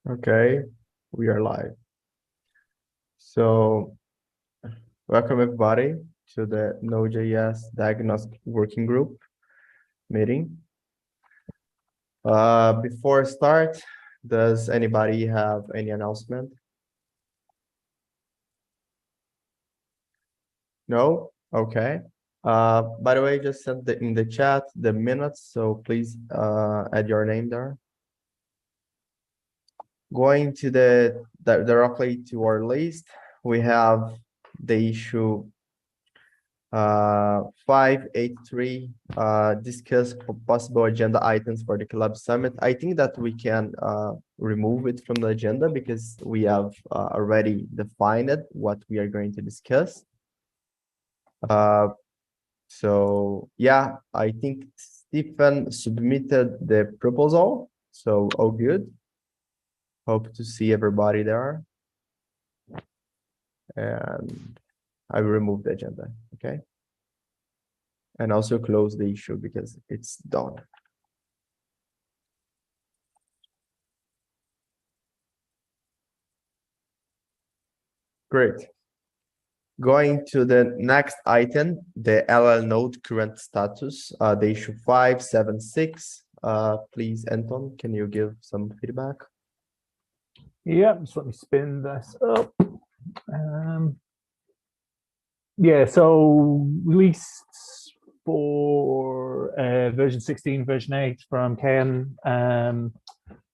Okay, we are live. So, welcome everybody to the node.js Diagnostic Working Group meeting. Before start, does anybody have any announcement? No? Okay. By the way, just send in the chat the minutes, so please add your name there. Going to directly to our list, we have the issue 583, discuss possible agenda items for the club summit. I think that we can remove it from the agenda because we have already defined it, what we are going to discuss. So yeah, I think Stephen submitted the proposal, so all good. Hope to see everybody there. And I will remove the agenda, okay? And also close the issue because it's done. Great. Going to the next item, the LL node current status, the issue 576. Please, Anton, can you give some feedback? Yeah, just let me spin this up. Yeah, so released for version 16, version 8 from Ken.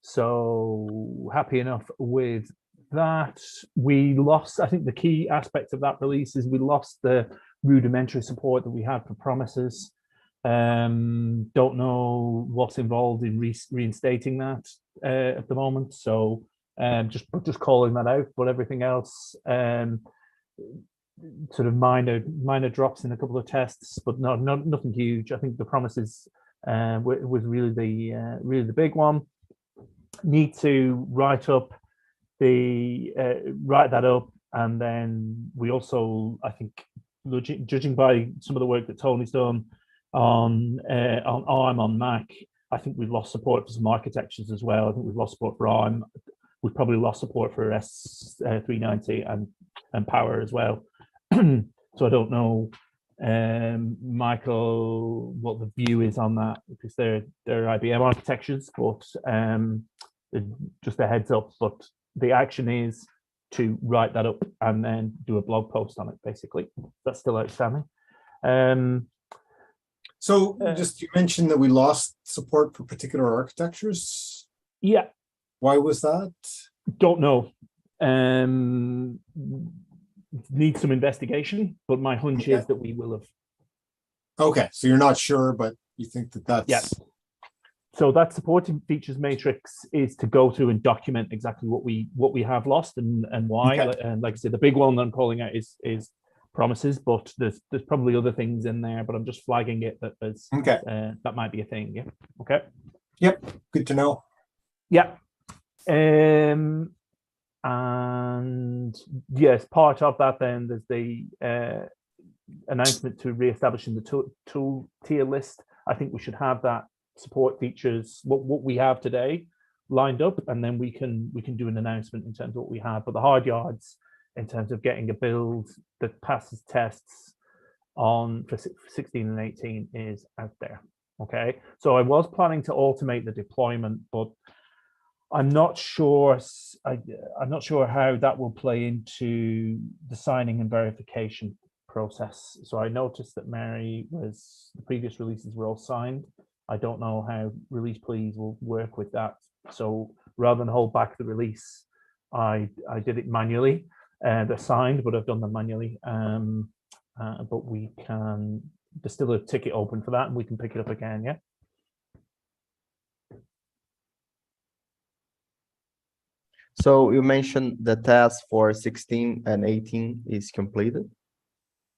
So happy enough with that. We lost, I think the key aspect of that release is we lost the rudimentary support that we had for promises. Don't know what's involved in reinstating that at the moment. So just calling that out, but everything else, sort of minor drops in a couple of tests, but nothing huge. I think the promises was really the big one. Need to write that up, and then we also, I think, judging by some of the work that Tony's done on ARM on Mac, I think we've lost support for some architectures as well. I think we've lost support for ARM. We've probably lost support for S390 and Power as well. So I don't know, Michael, what the view is on that, because they're IBM architectures, but just a heads up. But the action is to write that up and then do a blog post on it, basically. That's still outstanding. So just you mentioned that we lost support for particular architectures. Yeah. Why was that? Don't know. Needs some investigation, but my hunch is that we will have. Okay, so you're not sure, but you think that that's. Yeah. So that supporting features matrix is to go through and document exactly what we have lost and why. Okay. And like I said, the big one that I'm calling out is promises, but there's probably other things in there, but I'm just flagging it that there's that might be a thing. Yeah. Okay. Yep. Good to know. Yeah. And yes, part of that then there's the announcement to re-establishing the tool tier list. I think we should have that support features, what we have today, lined up, and then we can do an announcement in terms of what we have. But the hard yards in terms of getting a build that passes tests on for 16 and 18 is out there. Okay, so I was planning to automate the deployment, but I'm not sure how that will play into the signing and verification process. So I noticed that the previous releases were all signed. I don't know how release please will work with that. So rather than hold back the release, I did it manually. They're signed, but I've done them manually. But there's still a ticket open for that, and we can pick it up again. Yeah. So you mentioned the task for 16 and 18 is completed?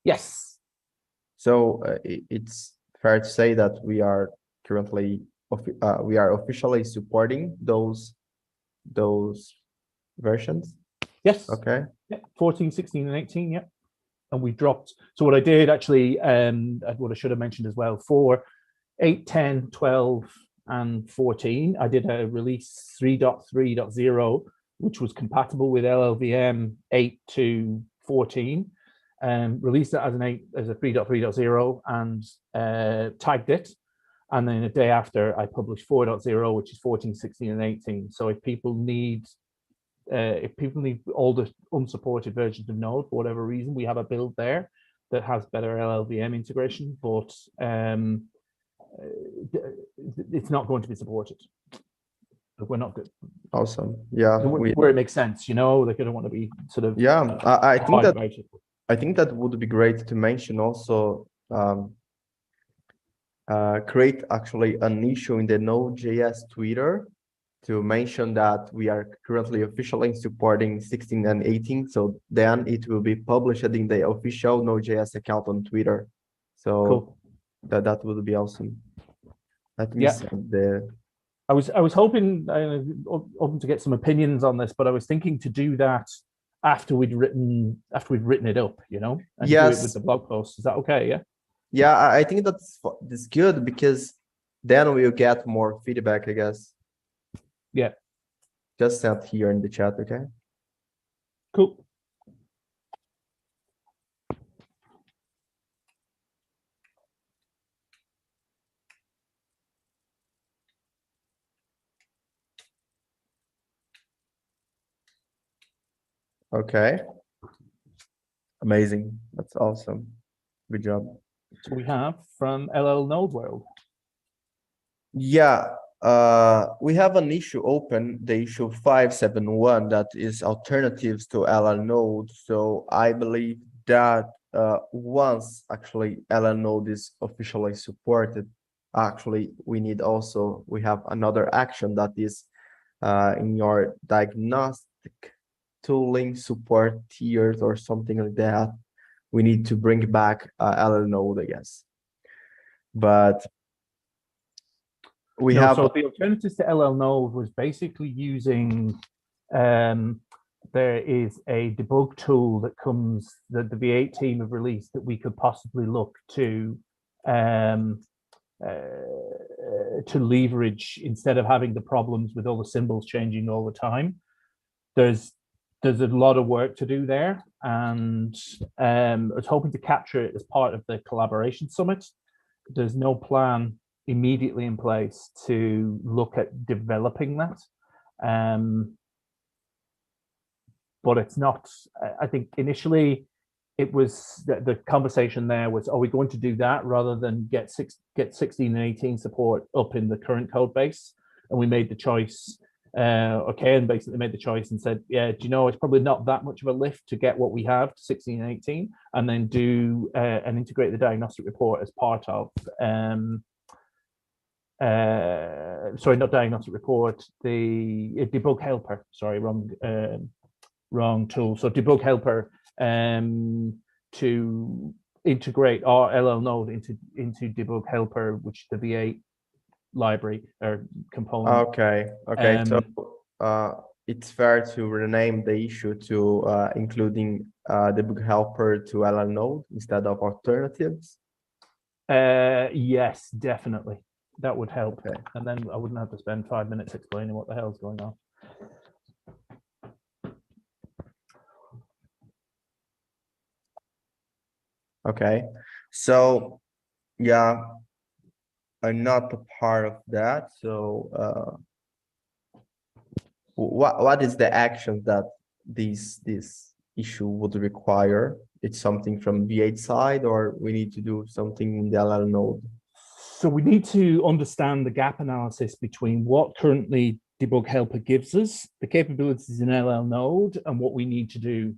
Yes. So it's fair to say that we are currently officially supporting those versions? Yes. Okay. Yeah. 14, 16, and 18, yeah. And we dropped. So what I did actually, what I should have mentioned as well, for 8, 10, 12, and 14. I did a release 3.3.0, which was compatible with LLVM 8 to 14. Released it as a 3.3.0 and tagged it. And then a day after, I published 4.0, which is 14, 16, and 18. So if people need all the unsupported versions of Node for whatever reason, we have a build there that has better LLVM integration, but it's not going to be supported. But we're not good. Awesome. Yeah. Where it makes sense, you know, like I don't want to be sort of. Yeah, I think that would be great to mention also. Create actually an issue in the node.js Twitter to mention that we are currently officially supporting 16 and 18. So then it will be published in the official node.js account on Twitter. So cool. that would be awesome. Let me send the. I was hoping to get some opinions on this, but I was thinking to do that after we'd written it up, you know, and do it with the blog post. Is that okay? Yeah. Yeah, I think that's good because then we'll get more feedback, I guess. Yeah. Just send here in the chat, okay? Cool. Okay. Amazing. That's awesome. Good job. So we have from LL Node World. Yeah, we have an issue open, the issue 571, that is alternatives to LL Node. So I believe that once actually LL Node is officially supported, actually we have another action that is in your diagnostic tooling support tiers or something like that. We need to bring back LL Node, I guess. But so the alternatives to LL Node was basically using there is a debug tool that comes that the V8 team have released that we could possibly look to leverage instead of having the problems with all the symbols changing all the time. There's a lot of work to do there, and I was hoping to capture it as part of the collaboration summit. There's no plan immediately in place to look at developing that. But it's not, I think initially it was the conversation there was, are we going to do that rather than get 16 and 18 support up in the current code base? And we made the choice, and basically made the choice and said, yeah, do you know, it's probably not that much of a lift to get what we have to 16 and 18 and then do and integrate the diagnostic report as part of sorry, not diagnostic report, the debug helper. Sorry, wrong tool. So debug helper to integrate our LL node into debug helper, which is the V8 library or component. Okay. So it's fair to rename the issue to including debug helper to LL node instead of alternatives. Yes, definitely. That would help. Okay. And then I wouldn't have to spend 5 minutes explaining what the hell's going on. Okay. So yeah, I'm not a part of that. So what is the action that this issue would require? It's something from V8 side, or we need to do something in the LL node? So we need to understand the gap analysis between what currently debug helper gives us, the capabilities in LL node, and what we need to do.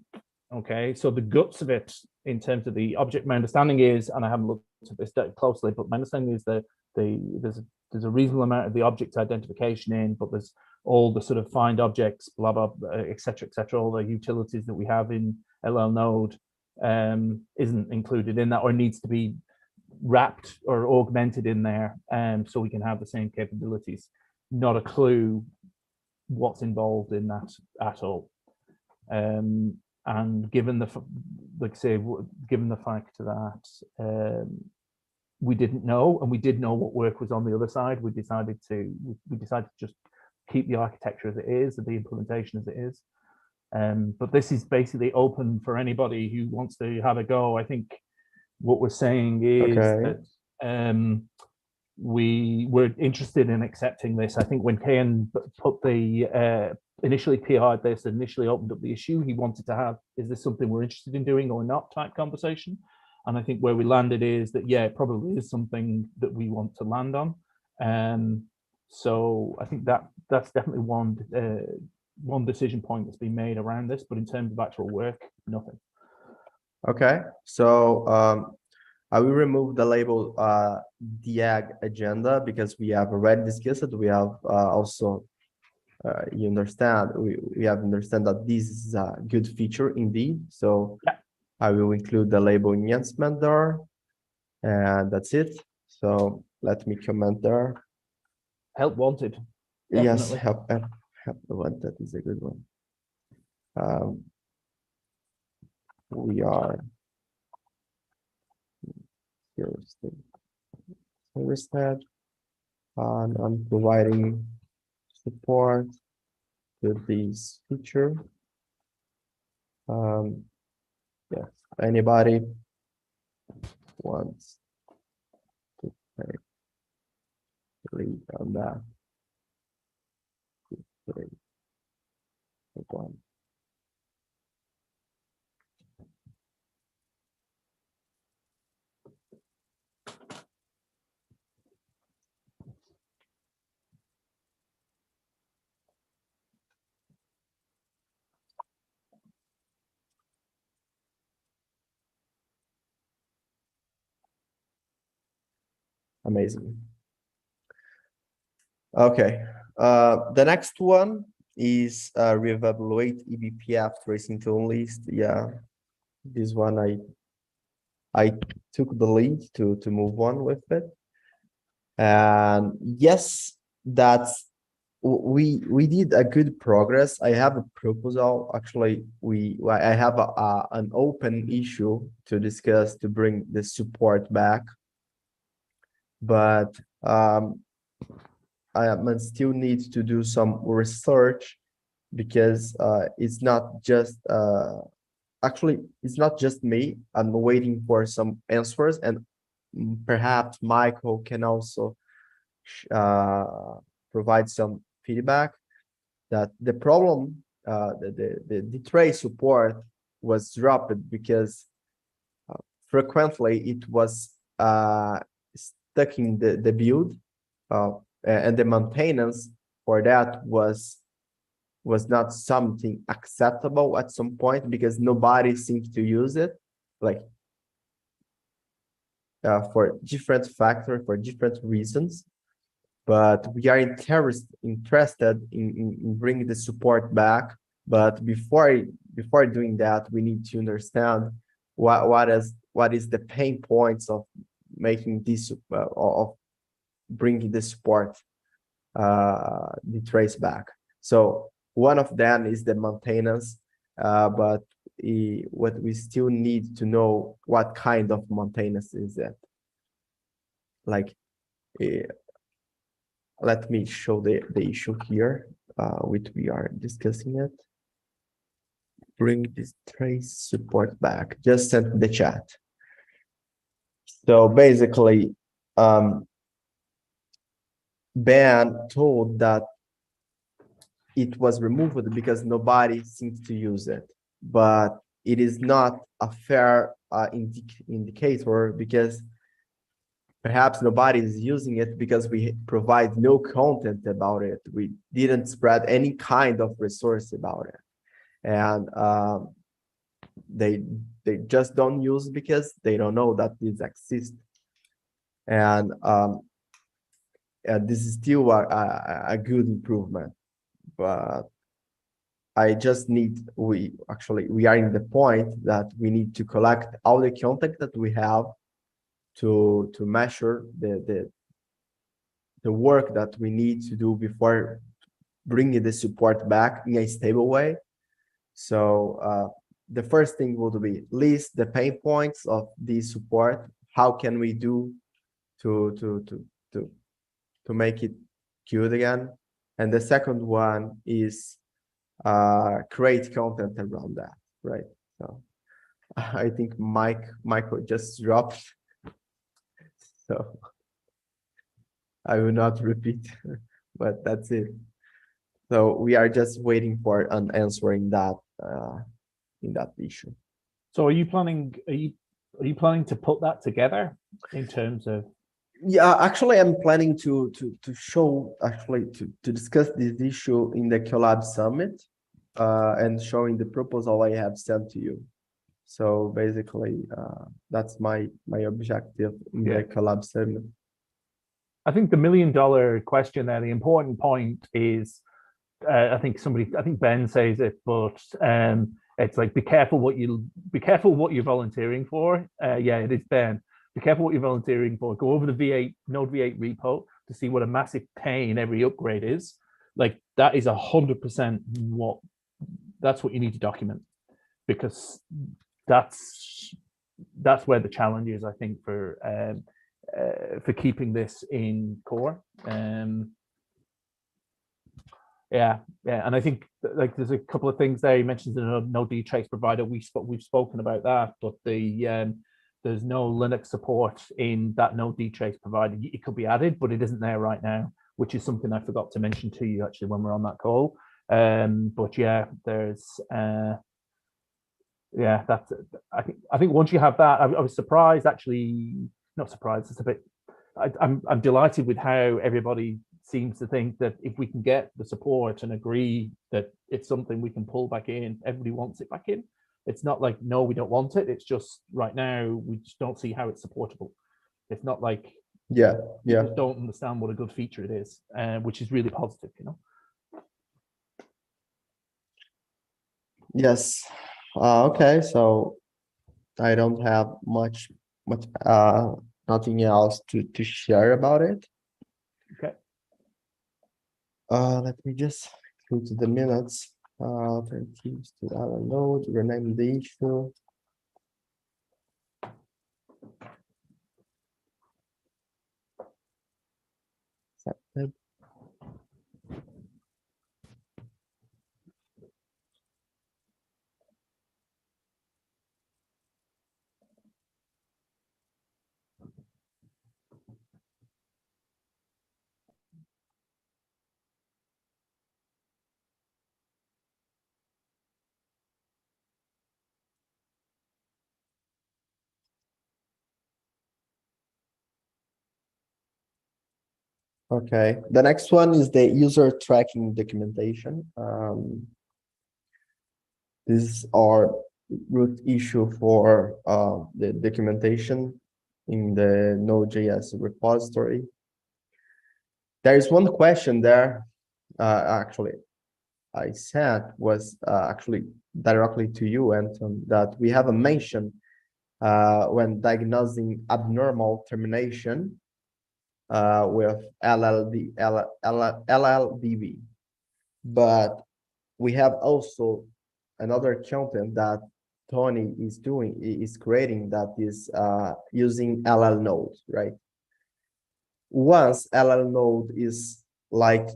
Okay, so the guts of it in terms of the object, my understanding is, and I haven't looked at this closely, but my understanding is that there's a reasonable amount of the object identification in, but there's all the sort of find objects, blah, blah, et cetera, all the utilities that we have in LL node isn't included in that or needs to be wrapped or augmented in there, so we can have the same capabilities. Not a clue what's involved in that at all. And given the, like say, given the fact that we didn't know, and we did know what work was on the other side. We decided to just keep the architecture as it is, and the implementation as it is. But this is basically open for anybody who wants to have a go. I think what we're saying is Okay. that we were interested in accepting this. I think when Ken put the initially PR'd this, initially opened up the issue, he wanted to have, is this something we're interested in doing or not type conversation. And I think where we landed is that, yeah, it probably is something that we want to land on. So I think that's definitely one decision point that's been made around this, but in terms of actual work, nothing. Okay. So I will remove the label Diag agenda because we have already discussed it. We have also you understand we have understand that this is a good feature indeed. So yeah. I will include the label enhancement there, and that's it. So let me comment there. Help wanted. Yes, Definitely. help wanted. That is a good one. We are here instead, and I'm providing support to this feature. Yes, anybody wants to click on that? One. Amazing. Okay, the next one is reevaluate eBPF tracing tool list. Yeah, this one I took the lead to move on with it. And yes, that's we did a good progress. I have a proposal. Actually, I have an open issue to discuss to bring the support back, but I still need to do some research because it's not just actually it's not just me. I'm waiting for some answers, and perhaps Michael can also provide some feedback that the problem, the trace support was dropped because frequently it was stuck in the build, and the maintenance for that was not something acceptable at some point because nobody seems to use it, like for different factors, for different reasons. But we are interested in bringing the support back. But before doing that, we need to understand what is the pain points of making this of bringing the support the trace back. So one of them is the maintenance, but what we still need to know what kind of maintenance is it. Like, let me show the issue here, which we are discussing it. Bring this trace support back. Just send the chat. So basically, Ben told that it was removed because nobody seems to use it, but it is not a fair indicator because perhaps nobody is using it because we provide no content about it. We didn't spread any kind of resource about it, and they just don't use because they don't know that this exists. And this is still a good improvement, but I just need, we are in the point that we need to collect all the content that we have to measure the work that we need to do before bringing the support back in a stable way. So the first thing will be list the pain points of the support. How can we do to make it cute again. And the second one is create content around that, right? So I think Michael just dropped, so I will not repeat, but that's it. So we are just waiting for an answering that in that issue. So are you planning to put that together in terms of? Yeah, actually, I'm planning to show to discuss this issue in the Collab Summit, and showing the proposal I have sent to you. So basically, that's my objective in the Collab Summit. I think the $1 million question there, the important point is, I think Ben says it, but it's like, be careful what you're volunteering for. Yeah, it is Ben. Be careful what you're volunteering for. Go over the V8 Node V8 repo to see what a massive pain every upgrade is. Like, that is 100% that's what you need to document, because that's where the challenge is, I think, for keeping this in core. Yeah, and I think like there's a couple of things there. You mentioned the node.js provider. We've spoken about that, but there's no Linux support in that node.js provider. It could be added, but it isn't there right now, which is something I forgot to mention to you actually when we're on that call. But yeah, there's yeah, that's, I think once you have that, I was surprised, actually, not surprised, it's a bit, I'm delighted with how everybody seems to think that if we can get the support and agree that it's something we can pull back in, everybody wants it back in. It's not like, no, we don't want it. It's just right now, we just don't see how it's supportable. It's not like, we just don't understand what a good feature it is, which is really positive, you know? Yes. Okay, so I don't have much nothing else to share about it. Okay. Let me just go to the minutes. Alternatives to other node, rename the issue. Accepted. Okay, the next one is the user tracking documentation. This is our root issue for the documentation in the Node.js repository. There is one question there, actually, I sent was actually directly to you, Anton, that we have a mention when diagnosing abnormal termination with LLDB. But we have also another content that Tony is creating, that is using LL node, right? Once LL node is like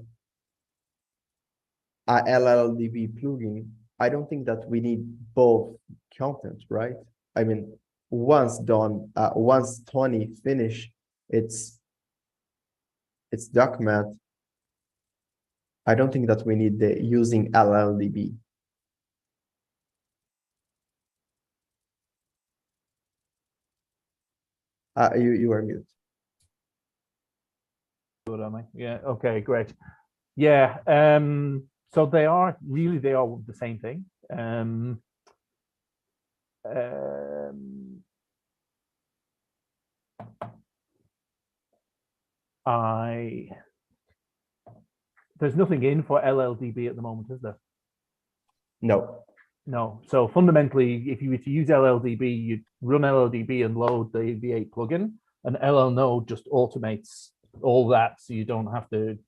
a LLDB plugin, I don't think that we need both content, right? I mean, once Tony finish its document, I don't think that we need the using LLDB. You are mute. Good, am I? Yeah. Okay. Great. Yeah. So they are the same thing. There's nothing in for LLDB at the moment, is there? No. No. So fundamentally, if you were to use LLDB, you'd run LLDB and load the V8 plugin, and LL node just automates all that, so you don't have to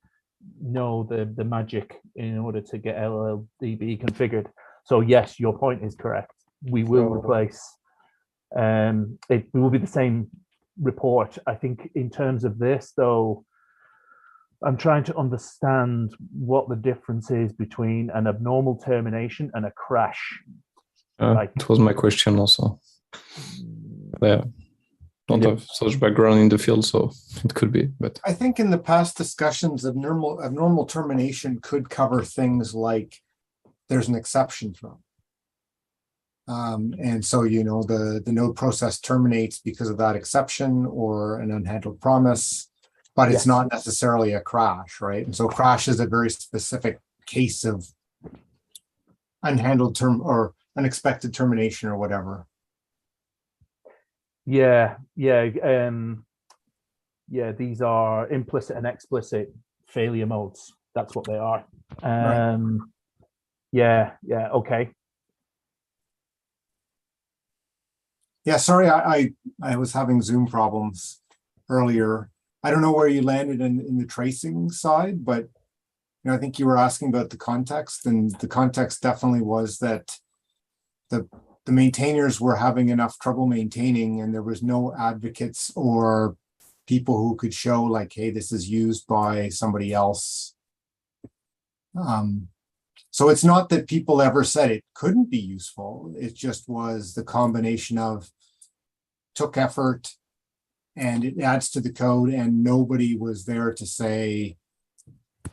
know the magic in order to get LLDB configured. So yes, your point is correct. We will replace. It will be the same report. I think in terms of this, though, I'm trying to understand what the difference is between an abnormal termination and a crash. Like, it was my question also. Yeah, don't have such background in the field, so it could be. But I think in the past discussions, abnormal termination could cover things like there's an exception thrown. And so, the node process terminates because of that exception or an unhandled promise, but it's not necessarily a crash, right? And so crash is a very specific case of unhandled term or unexpected termination or whatever. Yeah. These are implicit and explicit failure modes. That's what they are. Right. Okay. Yeah, sorry, I was having Zoom problems earlier. I don't know where you landed in the tracing side, but I think you were asking about the context, and the context definitely was that the maintainers were having enough trouble maintaining, and there was no advocates or people who could show like, hey, this is used by somebody else. So it's not that people ever said it couldn't be useful. It just was the combination of took effort and it adds to the code, and nobody was there to say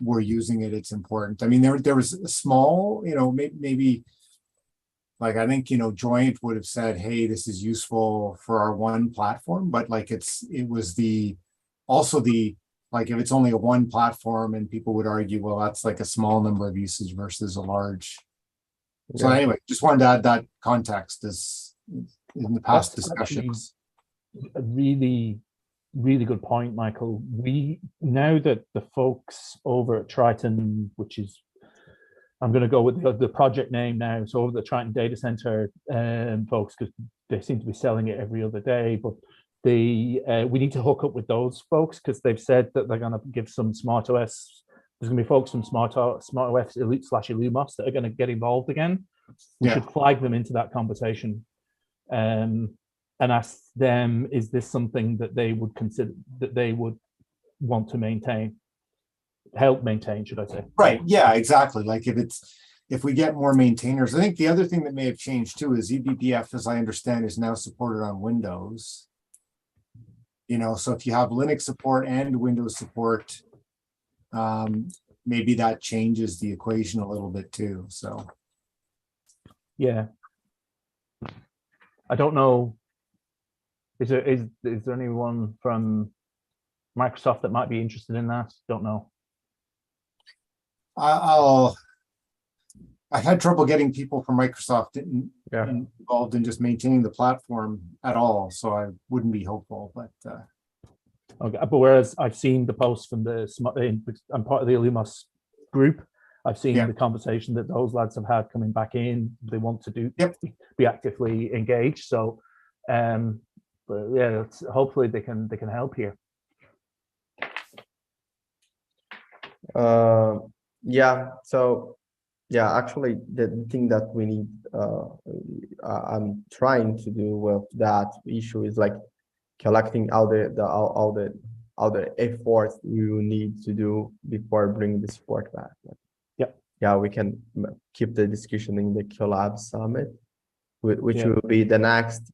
we're using it, it's important. I mean, there was a small, maybe like, I think, Joint would have said, hey, this is useful for our one platform, but like it was like if it's only a one platform, and people would argue, well, that's like a small number of uses versus a large. So anyway, just wanted to add that context as in the past discussions. A really, really good point, Michael. We know that the folks over at Triton, which is, I'm going to go with the project name now, so over the Triton data center folks, because they seem to be selling it every other day, but we need to hook up with those folks because they've said that they're going to give some SmartOS. There's going to be folks from SmartOS Elite/Illumos that are going to get involved again. We should flag them into that conversation and ask them, is this something that they would consider, that they would want to help maintain, should I say? Right. Yeah, exactly. Like if we get more maintainers, I think the other thing that may have changed too is eBPF, as I understand, is now supported on Windows. So if you have Linux support and Windows support, maybe that changes the equation a little bit too. So yeah, I don't know. Is there anyone from Microsoft that might be interested in that? Don't know. I had trouble getting people from Microsoft involved in just maintaining the platform at all, so I wouldn't be hopeful. But okay, but whereas I've seen the posts from I'm part of the Illumos group. I've seen the conversation that those lads have had coming back in. They want to be actively engaged. So, but yeah, hopefully they can help here. Actually, the thing that we need, I'm trying to do with that issue is like collecting all the efforts we will need to do before bringing the support back. We can keep the discussion in the Collab Summit, which will be the next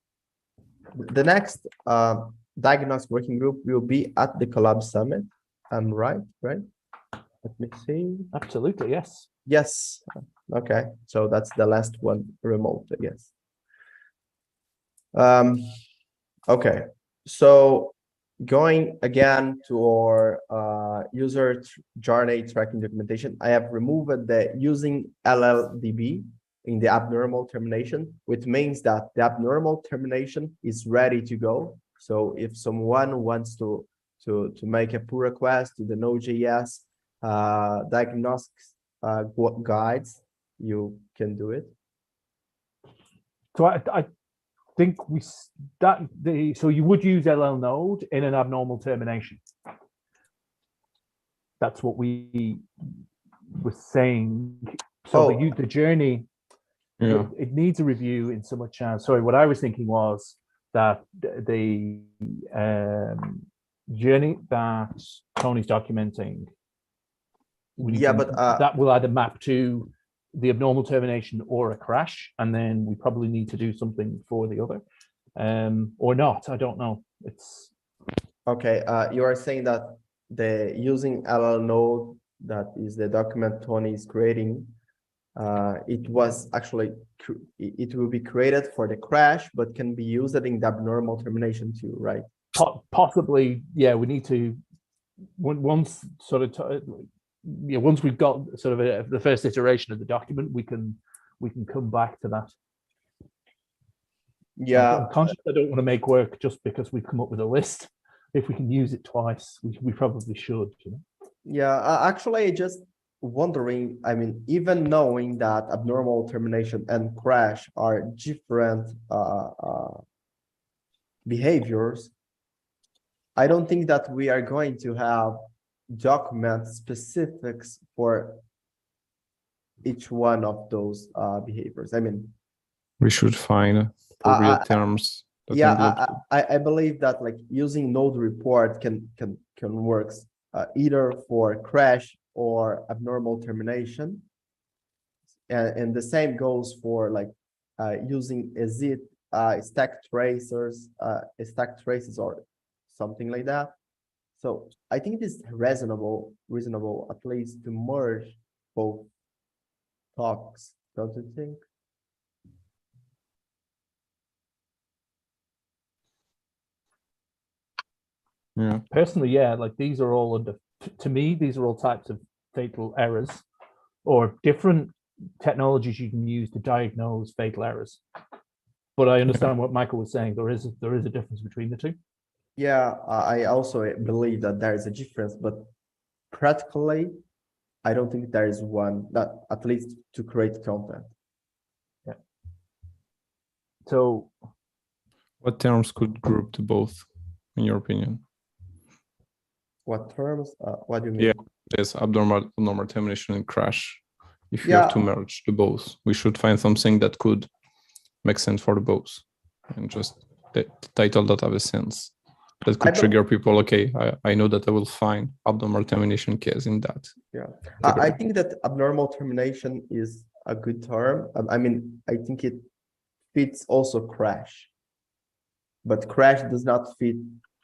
Diagnostics working group will be at the Collab Summit. I'm right? Let me see. Absolutely, yes. Yes. Okay. So that's the last one remote, I guess. Okay. So going again to our user journey tracking documentation, I have removed the using LLDB in the abnormal termination, which means that the abnormal termination is ready to go. So if someone wants to make a pull request to the Node.js diagnostics guides, you can do it. So I think so you would use LL node in an abnormal termination. That's what we were saying. So the journey, it needs a review in so much as, sorry, what I was thinking was that the journey that Tony's documenting, Yeah, but that will either map to the abnormal termination or a crash, and then we probably need to do something for the other, or not. I don't know. It's okay. You are saying that the using LL node, that is the document Tony is creating, it was actually it will be created for the crash, but can be used in the abnormal termination too, right? possibly, yeah. We need to once sort of once we've got sort of the first iteration of the document, we can come back to that. Yeah, I'm conscious I don't want to make work just because we've come up with a list. If we can use it twice, we probably should. You know? yeah. Actually, just wondering. I mean, even knowing that abnormal termination and crash are different behaviors, I don't think that we are going to have document specifics for each one of those behaviors. I mean, We should find appropriate terms. That yeah, I believe that like using node report can works either for crash or abnormal termination, and the same goes for like using exit stack traces or something like that. So I think it is reasonable at least to merge both talks, don't you think? Yeah. Personally, yeah, like these are all under, to me, these are all types of fatal errors or different technologies you can use to diagnose fatal errors. But I understand what Michael was saying. There is a difference between the two. Yeah, I also believe that there is a difference, but practically, I don't think there is one, that at least to create content. Yeah. So, what terms could group to both, in your opinion? What terms? What do you mean? Yeah, there's abnormal termination and crash. If you have to merge the both, we should find something that could make sense for the both, and just the title that have a sense. That could trigger people. Okay, I know that I will find abnormal termination case in that. Yeah, I think that abnormal termination is a good term. I mean, I think it fits also crash, but crash does not fit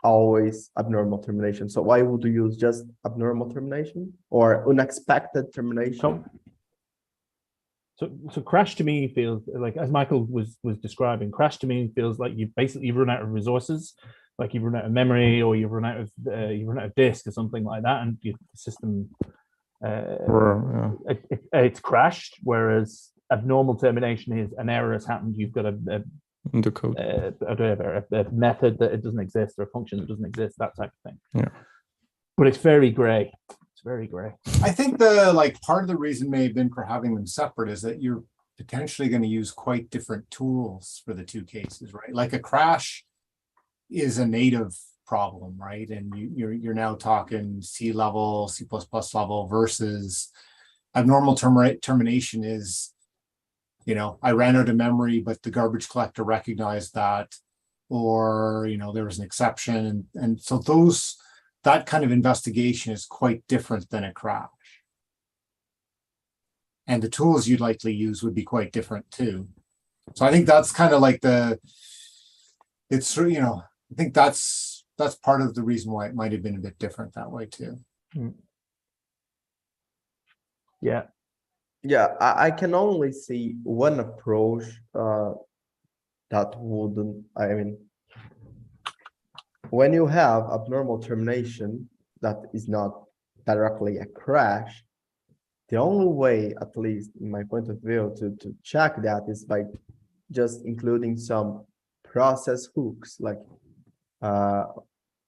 always abnormal termination. So why would you use just abnormal termination or unexpected termination? So crash to me feels like, as Michael was describing, crash to me feels like you basically run out of resources, like you've run out of memory or you've run out of disk or something like that, and your system it's crashed. Whereas abnormal termination is an error has happened. You've got a in the code, a method that it doesn't exist or a function that doesn't exist, that type of thing. Yeah, but it's very gray. It's very gray. I think part of the reason may have been for having them separate is that you're potentially going to use quite different tools for the two cases, right? Like a crash is a native problem, right? And you're now talking C level, C++ level versus abnormal termination is, I ran out of memory, but the garbage collector recognized that, or, there was an exception. And so that kind of investigation is quite different than a crash. And the tools you'd likely use would be quite different too. So I think that's kind of like I think that's part of the reason why it might have been a bit different that way too. Yeah. Yeah, I can only see one approach that wouldn't, I mean, when you have abnormal termination that is not directly a crash, the only way, at least in my point of view, to check that is by just including some process hooks, like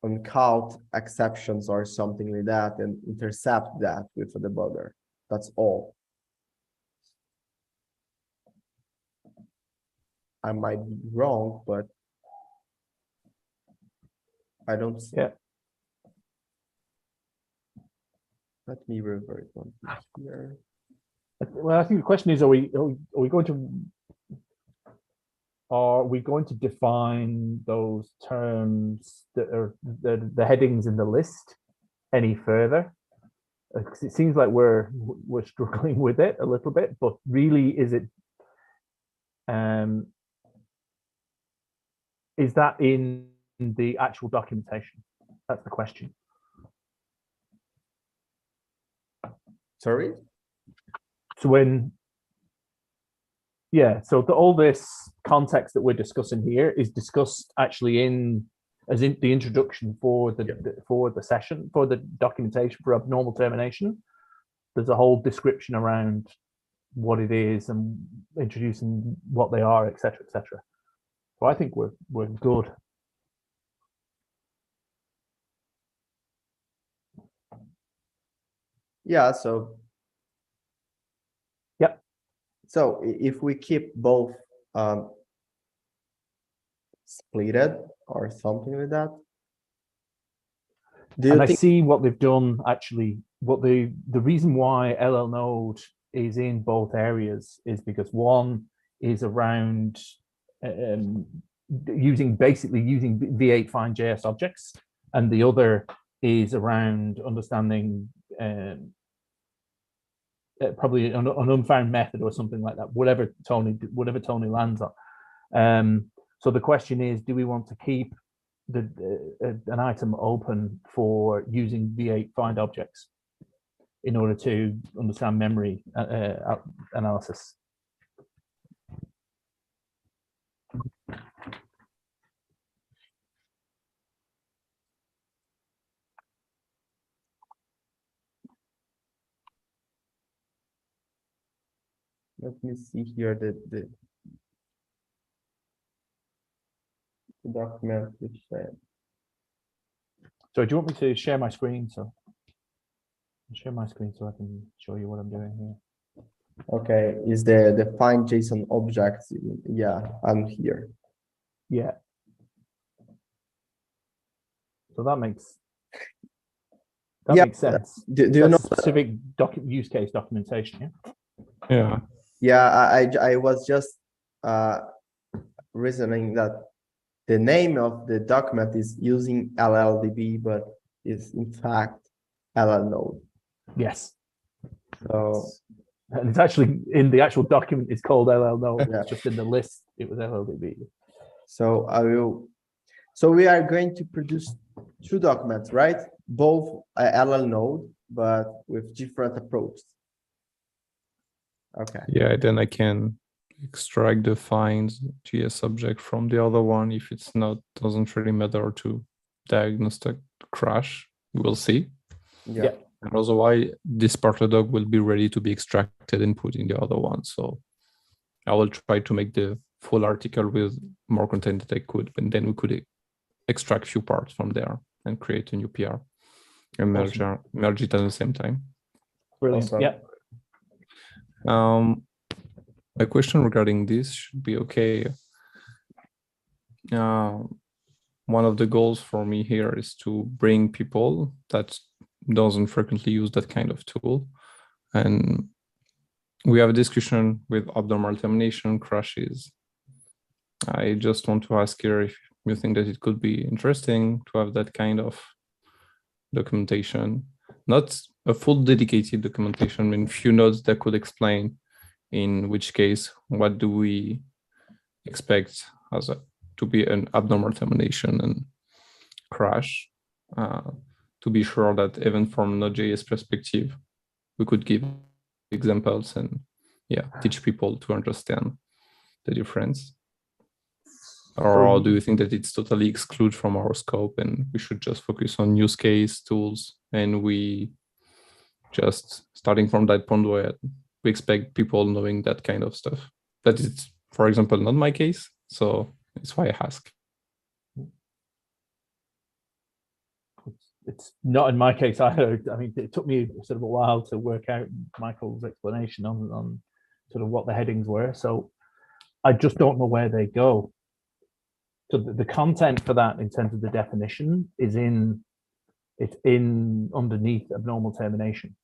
uncount exceptions or something like that, and intercept that with the debugger. That's all. I might be wrong, but I don't see. Yeah. Let me revert one here. Well, I think the question is, are we going to are we going to define those terms that are the headings in the list any further? Because it seems like we're struggling with it a little bit, but really, is that in the actual documentation? That's the question. Sorry? So all this context that we're discussing here is discussed actually as in the introduction for the session, for the documentation for abnormal termination. There's a whole description around what it is and introducing what they are, etc., etc. So I think we're good. Yeah, so. Yep. So if we keep both splitted or something like that. And I see what they've done actually. What the reason why LL Node is in both areas is because one is around using V8 find JS objects, and the other is around understanding probably an unfound method or something like that. Whatever Tony lands on. So the question is, do we want to keep an item open for using V8 find objects in order to understand memory analysis? Let me see here the document which said. So do you want me to share my screen? So share my screen so I can show you what I'm doing here. Okay, is the find JSON objects? Yeah, I'm here. Yeah. So that makes sense. Do you know specific use case documentation? Yeah. Yeah, I was just reasoning that the name of the document is using LLDB, but is in fact LL Node. Yes. So, and it's actually in the actual document, it's called LL Node. Yeah. It's just in the list, it was LLDB. So we are going to produce two documents, right? Both LL Node, but with different approaches. Okay. Yeah, then I can extract the find JS object from the other one. If it's not, doesn't really matter to diagnostic crash. We'll see. Yeah. And also why this part of the doc will be ready to be extracted and put in the other one. So I will try to make the full article with more content that I could, and then we could extract few parts from there and create a new PR and merge it at the same time. Brilliant. Awesome. Yeah. My question regarding this should be okay. One of the goals for me here is to bring people that doesn't frequently use that kind of tool. And we have a discussion with abnormal termination crashes. I just want to ask here if you think that it could be interesting to have that kind of documentation, not a full dedicated documentation, I mean, few notes that could explain in which case, what do we expect as to be an abnormal termination and crash, to be sure that even from Node.js perspective, we could give examples and teach people to understand the difference. Or do you think that it's totally excluded from our scope and we should just focus on use case tools, and we just starting from that point where we expect people knowing that kind of stuff? That is, for example, not my case, so that's why I ask. It's not in my case either. I mean, it took me sort of a while to work out Michael's explanation on sort of what the headings were. So I just don't know where they go. So the content for that in terms of the definition is it's in underneath abnormal termination.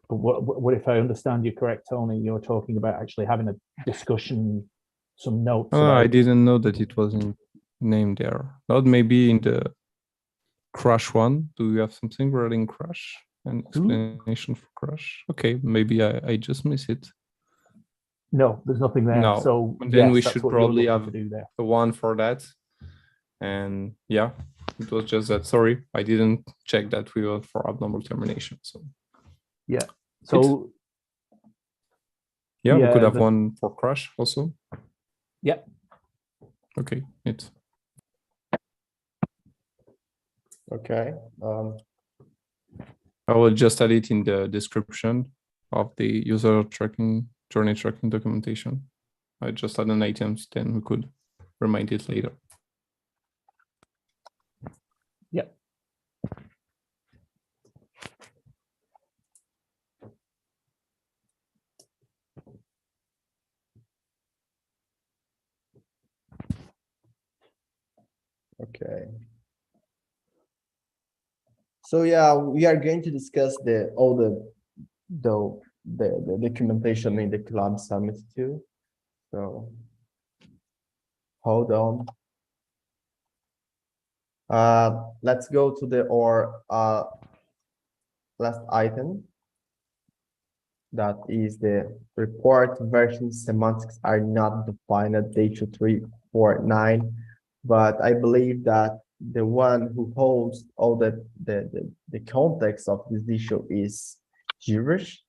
But what if I understand you correct, Tony, you're talking about actually having a discussion some notes. Oh, about I didn't know that it was in named there. Not maybe in the crash one. Do you have something regarding crash? An explanation for crash? Okay, maybe I just miss it. No, there's nothing there. No. So And then yes, we that's should what you're probably looking have to do there. the one for that. And yeah, it was just that. Sorry, I didn't check that we were for abnormal termination. So Yeah. So yeah, we could have the- one for crash also. Yeah. Okay, it. Okay. I will just add it in the description of the user tracking, journey tracking documentation. I just add an item, then we could remind it later. Yeah. Okay. So yeah, we are going to discuss all the documentation in the club summit too. So hold on. Let's go to our last item. That is the report version semantics are not defined at H2349, but I believe that the one who holds all the context of this issue is Girish.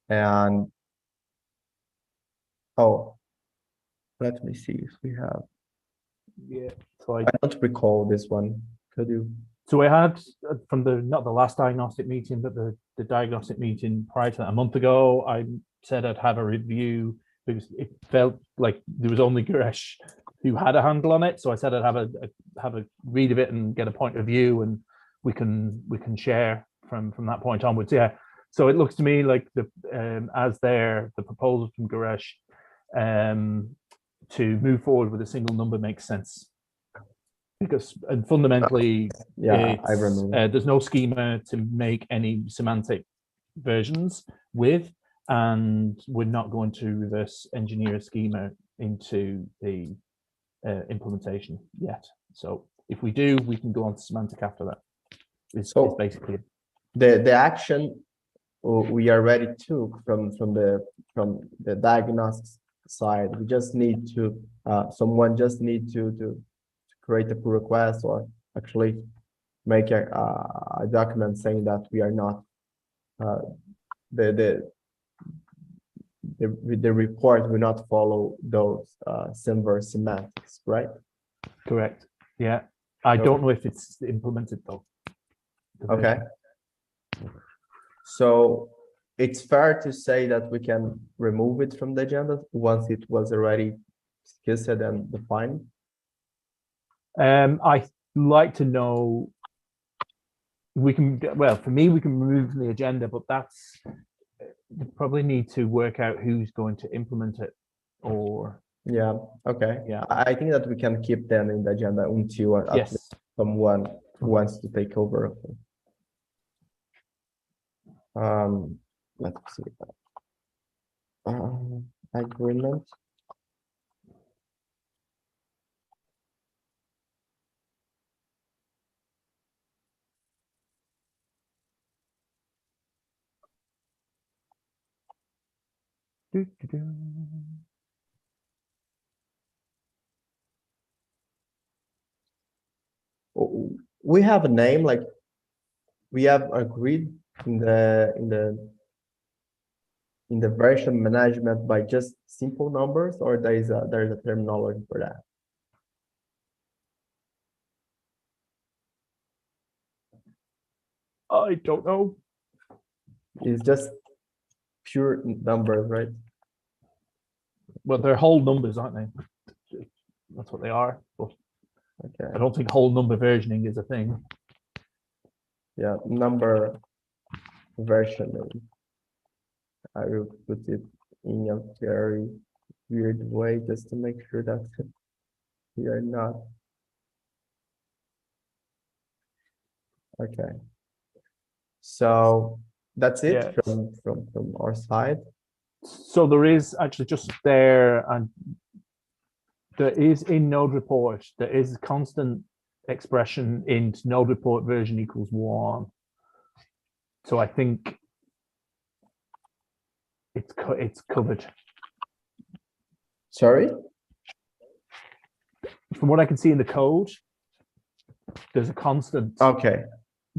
And oh, let me see if we have. Yeah. So I don't recall this one. Could you? So I had from not the last diagnostic meeting, but the diagnostic meeting prior to that, a month ago, I said I'd have a review because it felt like there was only Guresh who had a handle on it. So I said I'd have a read of it and get a point of view, and we can share from that point onwards. Yeah. So it looks to me like the proposal from Guresh to move forward with a single number makes sense. Because fundamentally, yeah, I remember. There's no schema to make any semantic versions with, and we're not going to reverse engineer a schema into the implementation yet. So if we do, we can go on to semantic after that. It's basically it. The action we already took from the diagnostics side. We just need to someone just need to create a pull request or actually make a document saying that we are not the report will not follow those Simver semantics, right? Correct. Yeah. I don't know if it's implemented though. Okay. So it's fair to say that we can remove it from the agenda once it was already discussed and defined. I'd like to know. We can, well, for me, we can remove from the agenda, but that's we probably need to work out who's going to implement it, or yeah, okay, yeah. I think that we can keep them in the agenda until at least someone wants to take over. Let's see. Agreement. We have a name, like we have agreed in the version management by just simple numbers, or there's a terminology for that. I don't know. It's just pure numbers, right? Well, they're whole numbers, aren't they? That's what they are. But okay, I don't think whole number versioning is a thing. Yeah, number versioning. I will put it in a very weird way just to make sure that we are not. Okay. So that's it from our side. So there is actually just there, and there is in node report, there is a constant expression in node report version equals 1. So I think it's covered. Sorry? From what I can see in the code, there's a constant Okay.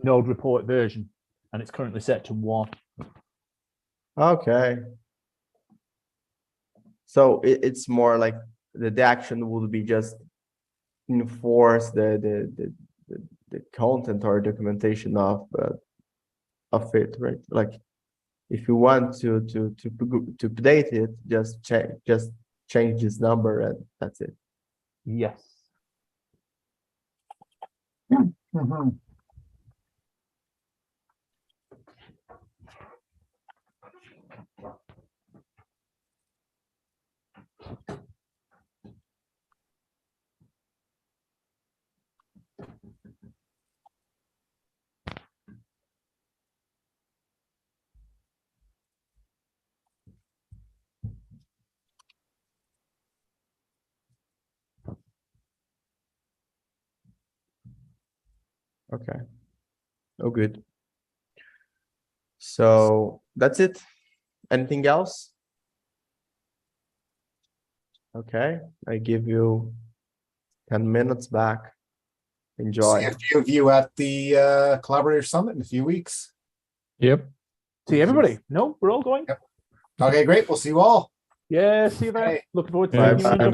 node report version, and it's currently set to 1. Okay. So it's more like the action will be just enforce the content or documentation of it, right? Like if you want to update it, just change this number and that's it. Yes. Mhm. Okay. Oh, good. So that's it. Anything else? Okay, I give you 10 minutes back. Enjoy. See a few of you at the Collaborator Summit in a few weeks. Yep. See everybody. No, we're all going. Yep. Okay, great. We'll see you all. Yeah, see you there. Okay. Looking forward to Yeah, seeing you in bye.